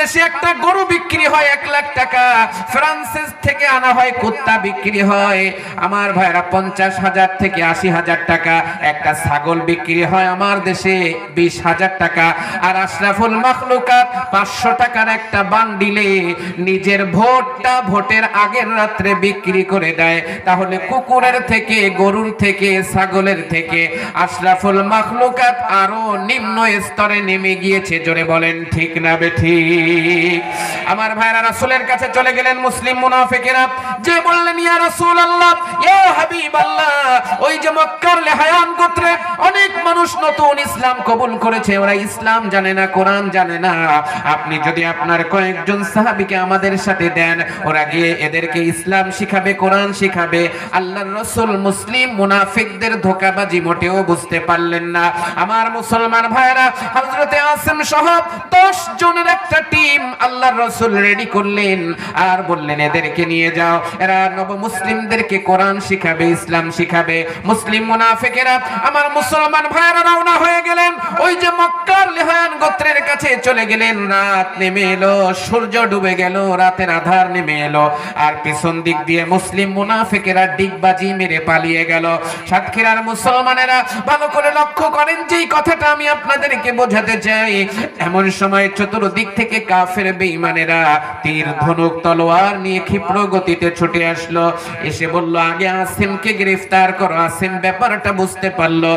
বাংলাদেশে একটা গরু বিক্রি হয় 1 লাখ টাকা, ফ্রান্সেস থেকে আনা হয় কুত্তা বিক্রি হয় আমার ভাইরা 50,000 থেকে 80,000 টাকা, একটা ছাগল বিক্রি হয় আমার দেশে 20,000 টাকা। আর আশরাফুল মাখলুকাত 500 টাকার একটা বান্ডিলে নিজের ভোটের আগের রাত্রে বিক্রি করে দেয়। তাহলে কুকুরের থেকে, গরুর থেকে, ছাগলের থেকে আশরাফুল মাখলুকাত আরো নিম্ন স্তরে নেমে গিয়েছে। জোরে বলেন ঠিক না বেঠিক? আমার ভাইরা রাসূলের কাছে চলে গেলেন মুসলিম মুনাফিকেরা, যে বললেন ইয়া রাসূলুল্লাহ, ইয়া হাবিবাল্লাহ, ওই যে মক্কার লেহায়ান গোত্রে অনেক মানুষ নতুন ইসলাম কবুল করেছে, ওরা ইসলাম জানে না, কোরআন জানে না। আপনি যদি আপনার কয়েকজন সাহাবীকে আমাদের সাথে দেন, ওরা গিয়ে এদেরকে ইসলাম শিখাবে, কোরআন শিখাবে। আল্লাহর রাসূল মুসলিম মুনাফিকদের ধোঁকাবাজি মোটেও বুঝতে পারলেন না। আমার মুসলমান ভাইরা, হযরতে আসিম সহ 10 জনের একটা টিম আল্লাহর রাসূল রেডি করলেন আর বললেন এদেরকে নিয়ে যাও, এরা নব মুসলিমদেরকে কোরআন শিখাবে, ইসলাম শিখাবে। মুসলিম মুনাফিকেরা আমার মুসলমান ভাইরা রওনা হয়ে গেলেন, ওই যে মক্কার লেহায়ান গোত্রের কাছে চলে গেলেন। রাত নেমে এলো, সূর্য ডুবে গেল, রাতের আধার নেমে এলো, আর পিছন দিক দিয়ে মুসলিম মুনাফিকেরা ডিগবাজি মেরে পালিয়ে গেল। সাতক্ষীরার মুসলমানেরা ভালো করে লক্ষ্য করেন, যেই কথাটা আমি আপনাদেরকে বোঝাতে চাই। এমন সময় চতুর্দিক থেকে কাফের বেঈমানেরা তীর, ধনুক, তলোয়ার নিয়ে ক্ষিপ্র গতিতে ছুটে আসলো। এসে বলল আগে আসিমকে গ্রেফতার করো। আসিম ব্যাপারটা বুঝতে পারলো।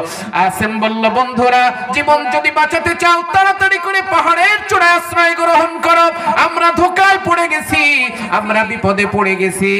আসিম বলল বন্ধুরা, জীবন যদি বাঁচাতে চাও তাড়াতাড়ি করে পাহাড়ের চূড়ায় আশ্রয় গ্রহণ করো, আমরা ধোঁকায় পড়ে গেছি, আমরা বিপদে পড়ে গেছি।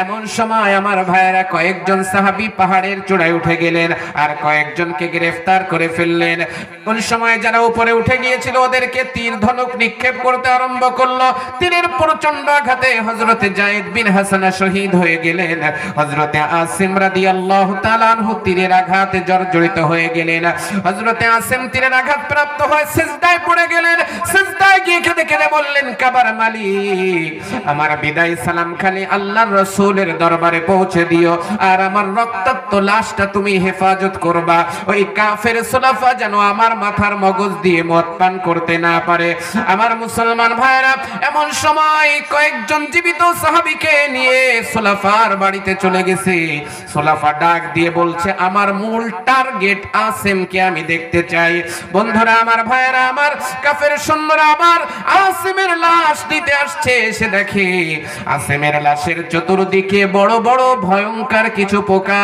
এমন সময় আমার ভাইয়েরা কয়েকজন সাহাবী পাহাড়ের চূড়ায় উঠে গেলেন আর কয়েকজনকে গ্রেফতার করে ফেললেন। কোন সময় যারা উপরে উঠে গিয়েছিল ওদেরকে তীর, ধনুক নিক্ষেপ করতে আরম্ভ করলো। তীরের প্রচন্ড আঘাতে হযরতে যায়েদ বিন হাসানা শহীদ হয়ে গেলেন। হযরতে আসিম রাদিয়াল্লাহু তাআলা আনহু তীরের আঘাতে জর্জরিত হয়ে গেলেন। হযরতে আসিম তীরের আঘাত প্রাপ্ত হয়ে সিজদায় পড়ে গেলেন। সিজদায় গিয়ে কেঁদে কেঁদে বললেন, কাবার মালিক, আমার বিদায় সালাম খালি আল্লাহর রাসূলের দরবারে পৌঁছে দিও, আর আমার রক্তাক্ত লাশটা তুমি হেফাজত করবা। ওই কাফের সুলাফা যেন আমার মাথার মগজ দিয়ে মদ পান করতে না পারে। আমার মুসলমান ভাইরা, এমন সময় কয়েকজন জীবিত সাহাবীকে নিয়ে সুলাফার বাড়িতে চলে গেছে। সুলাফা ডাক দিয়ে বলছে, আমার মূল টার্গেট আসিমকে আমি দেখতে চাই। বন্ধুরা আমার ভাইরা, আমার কাফের সৈন্যরা আবার আসিমের লাশ দিতে আসছে। সে দেখে আসিমের লাশের চতুর্দিকে বড় বড় ভয়ঙ্কর কিছু পোকা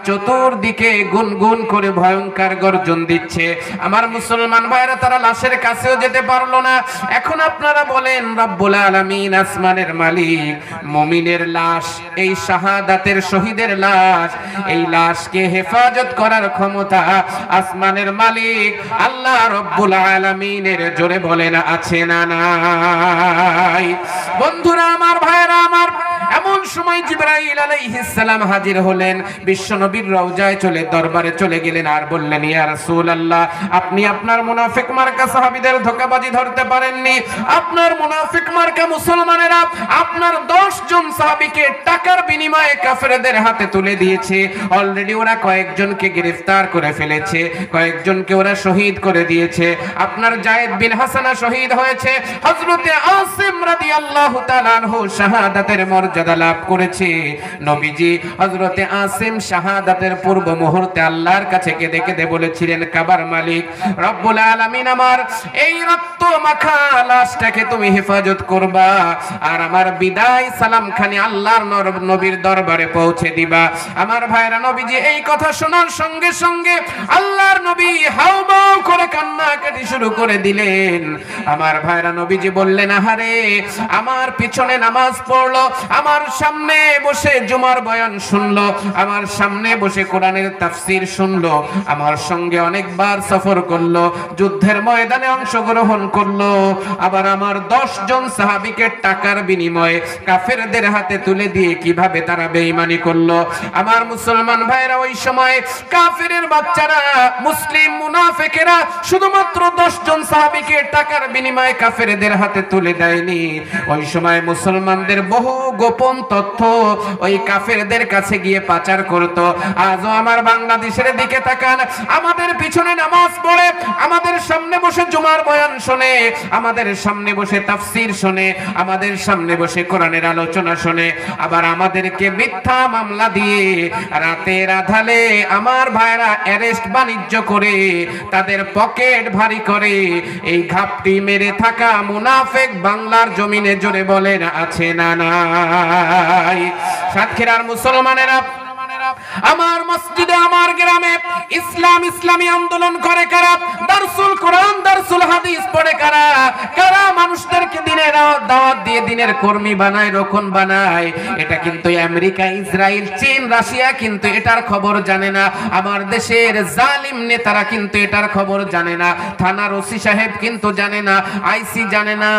চতুর্দিকে গুনগুন করে ভয়ঙ্কর গর্জন দিচ্ছে। আমার মুসলমান ভাইরা, তারা লাশের কাছেও যেতে পারলো না। এখন আপনারা বলেন, রব্বুল আলামিন আসমানের মালিক, মুমিনের লাশ, এই শাহাদাতের শহীদের লাশ, এই লাশকে হেফাজত করার ক্ষমতা আসমানের মালিক আল্লাহ রব্বুল আলামিনের। জোরে বলেন আছে না নাই? বন্ধুরা আমার ভাইরা আমার, এমন সময় জিবরাইল আলাইহিস সালাম হাজির হলেন। বিশ্বনবীর রওজায় চলে দরবারে চলে গেলেন আর বললেন, ইয়া রাসূলুল্লাহ, আপনি আপনার মুনাফিক মার্কা সাহাবীদের ধোঁকাবাজি ধরতে পারেননি। আপনার মুনাফিক মার্কা মুসলমানেরা আপনার 10 জন সাহাবীকে টাকার বিনিময়ে কাফেরদের হাতে তুলে দিয়েছে। অলরেডি ওরা কয়েকজনকে গ্রেফতার করে ফেলেছে, কয়েকজনকে ওরা শহীদ করে দিয়েছে। আপনার যায়েদ বিন হাসানা শহীদ হয়েছে। হযরতে আসিম রাদিয়াল্লাহু তাআলা আনহু শাহাদাতের মর্যাদা লাভ করেছে। নবীজি হযরতে আসিম শাহাদাতের পূর্ব মুহূর্তে আল্লাহর কাছে কেঁদে কেঁদে বলেছিলেন, কাবার মালিক রব্বুল আলামিন, আমার এই রক্ত মাখা লাশটাকে তুমি হেফাজত করবা, আর আমার বিদায় সালাম খানি আল্লাহর নবীর দরবারে পৌঁছে দিবা। আমার ভাইরা, নবীজি এই কথা শোনার সঙ্গে সঙ্গে আল্লাহর নবী হাউমাউ করে কান্নাকাটি শুরু করে দিলেন। আমার ভাইরা, নবীজি বললেন, আহারে, আমার পিছনে নামাজ পড়লো, আমার সামনে বসে জুমার বয়ান শুনলো, আমার সামনে বসে কোরআনের তাফসীর শুনলো, আমার সঙ্গে অনেকবার সফর করলো, যুদ্ধের ময়দানে অংশগ্রহণ করলো, আবার আমার 10 জন সাহাবীকে টাকার বিনিময়ে কাফেরদের হাতে তুলে দিয়ে কিভাবে তারা বেঈমানি করলো। আমার মুসলমান ভাইরা, ওই সময় কাফেরের বাচ্চারা, মুসলিম মুনাফিকেরা শুধুমাত্র 10 জন সাহাবীকে টাকার বিনিময়ে কাফেরদের হাতে তুলে দেয়নি। ওই সময় মুসলমানদের বহু গোপন তথ্য ওই কাফেরদের কাছে গিয়ে পাচার করত। আজও আমার বাংলাদেশের দিকে তাকান, আমাদের পিছনে নামাজ পড়ে, আমাদের সামনে বসে জুমার বয়ান শোনে, আমাদের সামনে বসে তাফসীর শোনে, আমাদের সামনে বসে কোরআনের আলোচনা শোনে, আবার আমাদেরকে মিথ্যা মামলা দিয়ে রাতের আধারে আমার ভাইরা অ্যারেস্ট বাণিজ্য করে তাদের পকেট ভারী করে। এই ঘাপটি মেরে থাকা মুনাফিক বাংলার জমিনে জোরে বলেন আছে না নাই? সাতক্ষীরার মুসলমানেরা, আমার মসজিদে আমার গ্রামে ইসলামী আন্দোলন করে কারা? দারসুল কোরআন দারসুল হাদিস পড়ে কারা? কারা মানুষদেরকে দিনের দাওয়াত দিয়ে দিনের কর্মী বানায়, রক্ষণ বানায়? এটা কিন্তু আমেরিকা, ইসরায়েল, চীন, রাশিয়া কিন্তু এটার খবর জানে না। আমার দেশের জালিম নেতারা কিন্তু এটার খবর জানে না। থানার ওসি সাহেব কিন্তু জানে না, আইসি জানে না,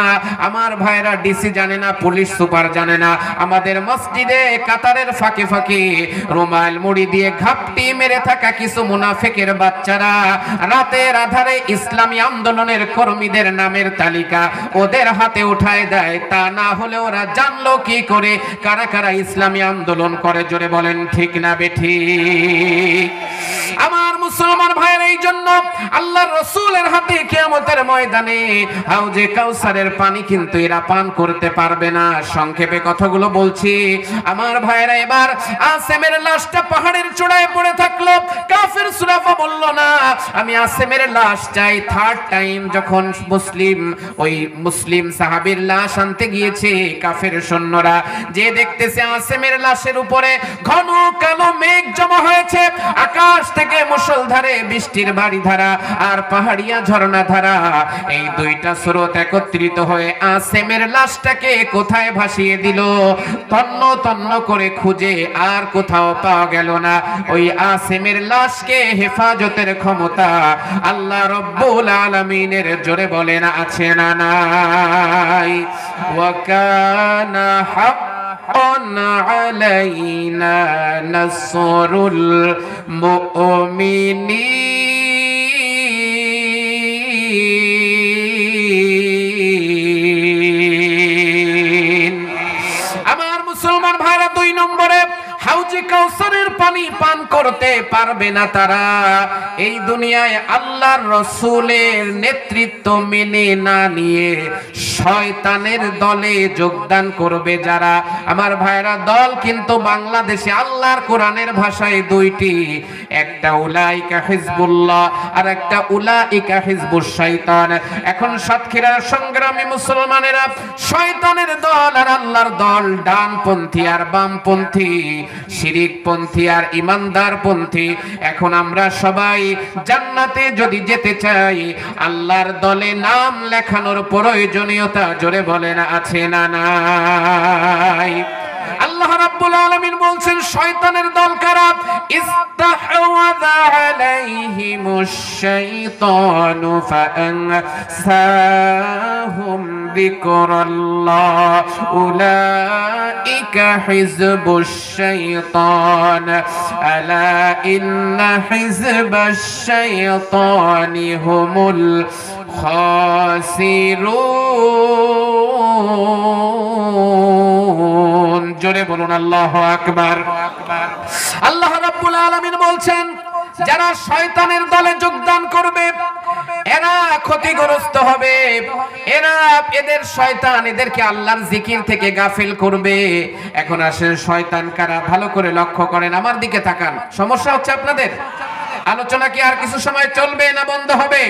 আমার ভাইরা ডিসি জানে না, পুলিশ সুপার জানে না। আমাদের মসজিদে কাতারের ফাঁকে ফাঁকে রুমাল মুড়ি দিয়ে ঘাপটি মেরে থাকা কিছু মুনাফিকের বাচ্চারা রাতের আধারে ইসলামী আন্দোলনের কর্মীদের নামের তালিকা ওদের হাতে উঠায় দেয়। তা না হলে ওরা জানলো কি করে কারা কারা ইসলামী আন্দোলন করে? জোরে বলেন ঠিক না বেঠিক? আমার মুসলমান ভাইয়ের, এই জন্য আল্লাহর রাসূলের হাতে কিয়ামতের ময়দানে হাউজে কাউসারের পানি কিন্তু এরা পান করতে পারবে না। সংক্ষেপে কথাগুলো বলছি আমার ভাইয়েরা। এবার আসেমের লাশটা পাহাড়ের চূড়ায় পড়ে থাকলো। কাফের সুরাফা বলল না, আমি আসেমের লাশ চাই। থার্ড টাইম যখন মুসলিম সাহাবীর লাশ আনতে গিয়েছে, কাফের সৈন্যরা যে দেখতেছে আসেমের লাশের উপরে ঘন কালো মেঘ জমা হয়েছে, আকাশ থেকে মুষলধারে বৃষ্টির বাড়ি ধারা আর পাহাড়িয়া ঝর্ণা ধারা, এই দুইটা স্রোত একত্রিত হয়ে আসেমের লাশটাকে কোথায় ভাসিয়ে দিল। তন্ন তন্ন করে খুঁজে আর কোথাও পাওয়া গেল না। ওই আসেমের লাশকে হেফাজতের ক্ষমতা আল্লাহ রব্বুল আলামিনের, জোরে বলেন আছে না নাই? ওয়া কানা আলাইনা নাসরুল মুমিনিন। আমার মুসলমান ভাইরা, 2 নম্বরে হাউজে কাউসারের পানি পান করতে পারবে না তারা এই দুনিয়ায় আল্লাহর রাসূলের নেতৃত্ব মেনে না নিয়ে শয়তানের দলে যোগদান করবে যারা। আমার ভাইরা, দল কিন্তু বাংলাদেশে আল্লাহর কোরআনের ভাষায় 2টি, একটা উলাইকা হিজবুল্লাহ আর একটা উলাইকা হিজবুশ শয়তান। এখন সাতক্ষীরার সংগ্রামী মুসলমানেরা, শয়তানের দল আর আল্লাহর দল, ডানপন্থী আর বামপন্থী, শিরিকপন্থী আর ইমানদারপন্থী। এখন আমরা সবাই জান্নাতে যদি যেতে চাই, আল্লাহর দলে নাম লেখানোর প্রয়োজনীয়তা, জোরে বলেন আছে না নাই? আল্লাহ রাব্বুল আলামিন বলছেন শয়তানের দল কারা? ইস্তাহওয়াযা আলাইহিমুশ শাইতানু ফাআনসাহুম যিকরাল্লাহ উলাইকা হিজবুশ শাইতান আলা ইন্না হিজবাশ শাইতানি হুমুল খাসিরুন। জোরে বলুন আল্লাহু আকবার। আল্লাহ রাব্বুল আলামিন বলছেন যারা শয়তানের দলে যোগদান করবে এরা ক্ষতিগ্রস্ত হবে। এদের শয়তান এদেরকে আল্লাহর জিকির থেকে গাফিল করবে। এখন আসেন শয়তান কারা, ভালো করে লক্ষ্য করেন, আমার দিকে তাকান। সমস্যা হচ্ছে আপনাদের? আলোচনা কি আর কিছু সময় চলবে না বন্ধ হবে?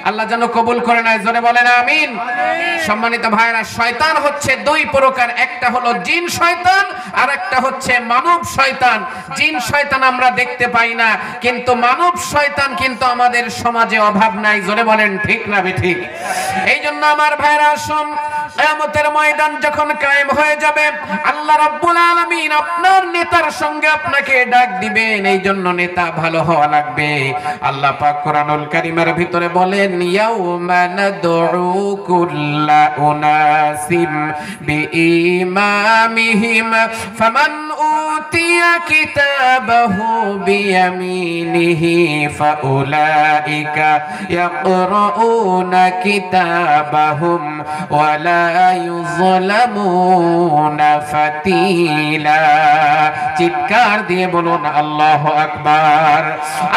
আল্লাহ যেন কবুল করে নেয়, জোরে বলেন আমিন। সম্মানিত ভাইরা, শয়তান হচ্ছে 2 প্রকার, একটা হলো জিন শয়তান আর একটা হচ্ছে মানব শয়তান। জিন শয়তান আমরা দেখতে পাই না, কিন্তু মানব শয়তান কিন্তু আমাদের সমাজে অভাব নাই, জোরে বলেন ঠিক না বেঠিক? এই জন্য আমার ভাইরা, আসুন কিয়ামতের ময়দান যখন কায়েম হয়ে যাবে, আল্লাহ রাব্বুল আলামিন আপনার নেতার সঙ্গে আপনাকে ডাক দিবেন। এই জন্য নেতা ভালো হওয়া লাগবে। আল্লাহ পাক কোরআনুল কারীমের ভিতরে বলেন, ইয়াউমা নাদউ কুল্লা উনাসিম বিইমামিহিম ফামান উতিয়া কিতাবাহু বিয়ামিনিহি ফাউলাইকা ইয়াকরাউনা কিতাবাহুম ওয়ালা ইউযলামুনা ফাতিলা। চিৎকার দিয়ে বলুন আল্লাহু আকবার।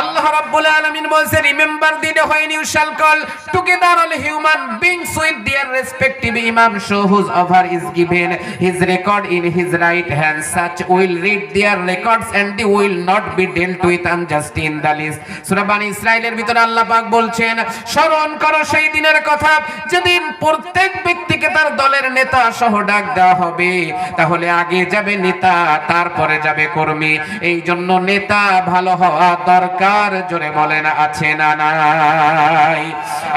আল্লাহ রাব্বুল আলামিন বলেন, remember the day when you shall call together all human beings with their respective imam, so whosoever is given his record in his right hand, such will read their records and they will not be dealt with unjust in the list. সূরা বনী ইসরাঈলের ভিতরে আল্লাহ পাক বলছেন, স্মরণ করো সেই দিনের কথা যেদিন প্রত্যেক ব্যক্তিকে তার দলের নেতা সহ ডাক দেওয়া হবে। তাহলে আগে যাবে নেতা, তারপরে যাবে কর্মী। এই জন্য নেতা ভালো হওয়া দরকার। জোরে বলেন আছে না নাই?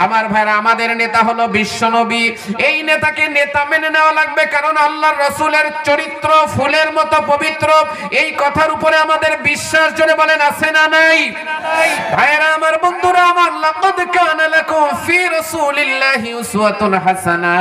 আমার ভাইরা, আমাদের নেতা হলো বিশ্বনবী। এই নেতাকে নেতা মেনে নেওয়া লাগবে, কারণ আল্লাহর রাসূলের চরিত্র ফুলের মতো পবিত্র। এই কথার উপরে আমাদের বিশ্বাস। জোরে বলেন আছে না নাই? ভাইরা আমার, বন্ধুরা আমার, লাকাদ কানা লাকুম ফি রাসূলিল্লাহি উসওয়াতুন হাসানা,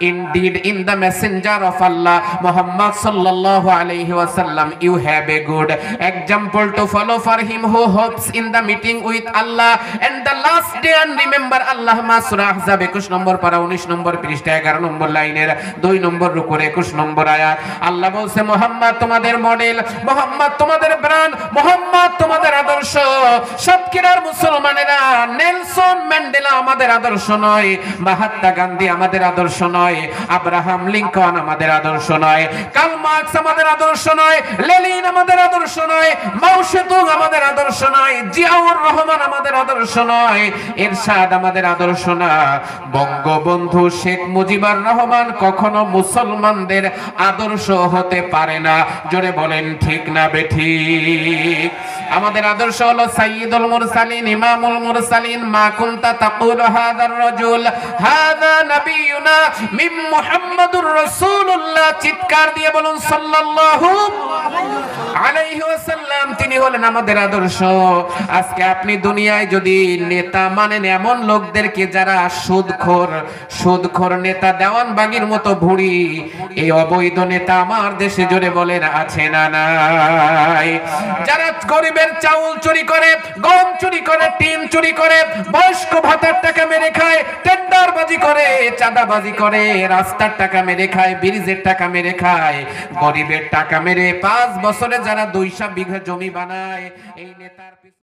indeed in the messenger of Allah Muhammad sallallahu alayhi wasallam you have a good example to follow for him who hopes in the meeting with Allah and the last day, and remember Allah ma surah ahzab 21 নম্বর পারা 19 নম্বর পৃষ্ঠা 11 নম্বর লাইনের 2 নম্বর রুকুর 21 নম্বর আয়াত। আল্লাহ বলছে, মোহাম্মদ তোমাদের model, Mohammad তোমাদের brand, Mohammad তোমাদের আদর্শ। সাতক্ষীরার মুসলমানেরা নেলসন ম্যান্ডেলা আমাদের আদর্শ নয়, মহাত্মা গান্ধী আমাদের আদর্শ নয়, আব্রাহাম লিঙ্কন আমাদের আদর্শ নয়, কার্ল মার্কস আমাদের আদর্শ নয়, লেনিন আমাদের আদর্শ নয়, মাও সেতুং আমাদের আদর্শ নয়, জিয়াউর রহমান আমাদের আদর্শ নয়, এরশাদ আমাদের আদর্শ না। বঙ্গবন্ধু শেখ মুজিবুর রহমান কখনো মুসলমানদের আদর্শ হতে পারে না। জোরে বলেন ঠিক না বেঠিক? আমাদের আদর্শ হলো সাইয়্যিদুল মুরসালিন, ইমামুল মুরসালিন, মা কুনতা তাকুলু হাযার রাজুল হাযা নাবিয়ুনা মিন মুহাম্মাদুর রাসূলুল্লাহ। চিৎকার দিয়ে বলুন সাল্লাল্লাহু আলাইহি ওয়াসাল্লাম, তিনি হলেন আমাদের আদর্শ। আজকে আপনি দুনিয়ায় যদি নেতা মানেন এমন লোকদেরকে যারা সুদখোর নেতা, দেওয়ানবাগীর মতো ভুঁড়ি, এই অবৈধ নেতা আমার দেশে জোরে বলেন আছে না নাই? যারা গরিবের চাউল চুরি করে, গম চুরি করে, টিন চুরি করে, বয়স্ক ভাতার টাকা মেরে খায়, টেন্ডারবাজি করে, চাঁদাবাজি করে, রাস্তার টাকা মেরে খায়, ব্রিজের টাকা মেরে খায়, গরিবের টাকা মেরে 5 বছরে যারা 200 বিঘা জমি বানায়, এই নেতার